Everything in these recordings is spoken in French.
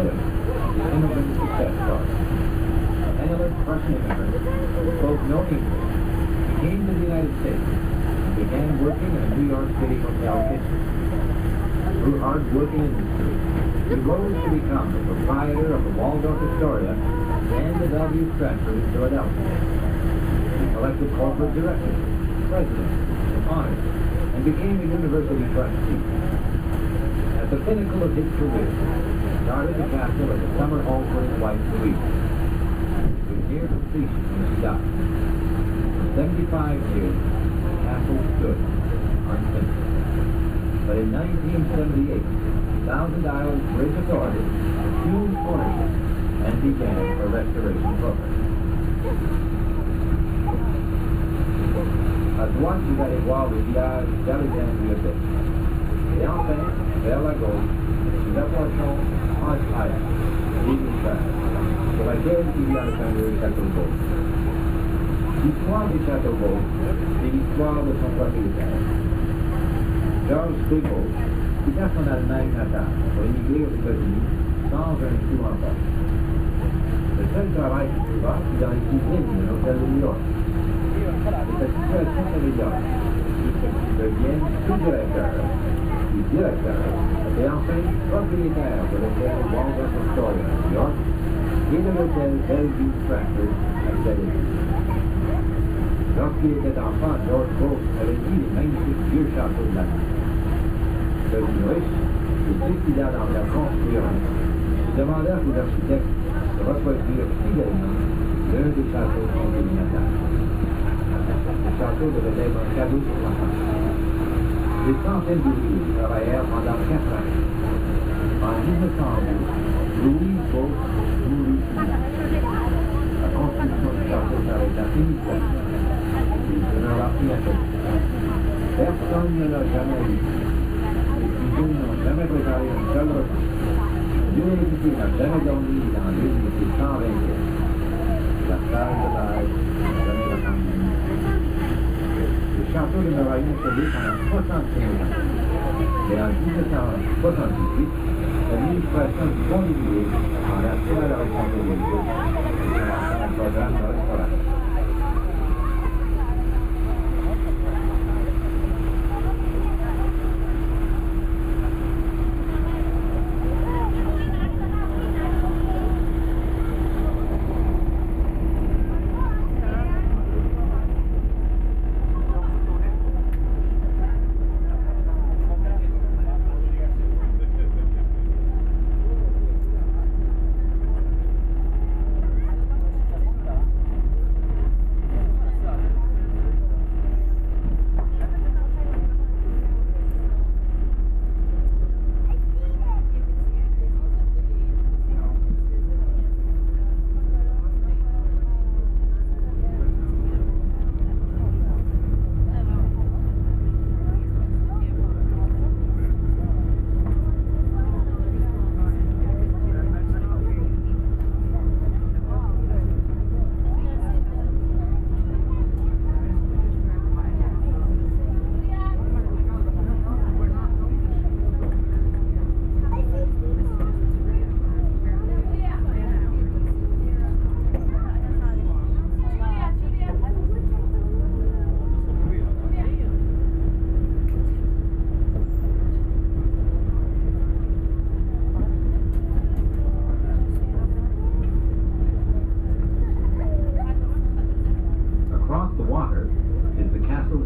ahead of it as the immigrant success story. Penniless Russian immigrants who spoke no English came to the United States and began working in a New York City hotel kitchen. Through hard work and industry, he rose to become the proprietor of the Waldorf Astoria and the Bellevue Stratford in Philadelphia. He collected corporate directors, presidents, and honors, and became a university trustee. At the pinnacle of his career, he started the castle as a summer home for his wife, Louise. It was near completion when he died. For 75 years, the castle stood unfinished. But in 1978, Thousand Isles Bridge Authority assumed ownership and began a restoration program. À droite, vous allez voir le village d'Alexandria Bay. Et enfin, vers la gauche, nous approchons Hart Island, l'île sur laquelle il y a le fameux château d'eau. L'histoire du château d'eau, c'est l'histoire de son propriétaire. George Bickle quitta son Allemagne natale pour émigrer aux États-Unis sans un sou en poche. Le seul travail qu'il trouva fut dans les cuisines de l'hôtel de New York. Et sa situation s'améliore jusqu'il devienne sous-directeur. Le directeur était enfin propriétaire de l'hôtel Waldorf Astoria à New York et de l'hôtel Bellevue Stratford à Philadelphie. Lorsqu'il était enfant, George Bolt avait vu les magnifiques vieux châteaux de l'Allemagne. Devenu riche, il décida d'en faire construire un. Il demanda aux architectes de reproduire fidèlement l'un des châteaux de son pays natal. Le château devait être un cadeau pour l'enfant. Des centaines d'ouvriers travaillèrent pendant 4 ans. En 1912, Louis Bolt mourut. La construction du château s'arrêta immédiatement. Il demeura inachèvé. Personne ne l'a jamais vu. Les cuisines n'ont jamais préparé un seul repas. L'université n'a jamais dormi dans l'une de ses 120 pièces. La salle de base n'a jamais attendu. Le château demeura inachevé pendant 65 ans. Et en 1978, l'administration du Fonds immobilier en assura la responsabilité et commença un programme de restauration.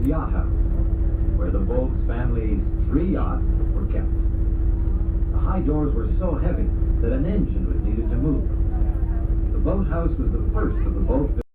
Yacht House, where the Bolts family's 3 yachts were kept. The high doors were so heavy that an engine was needed to move. The boathouse was the first of the boat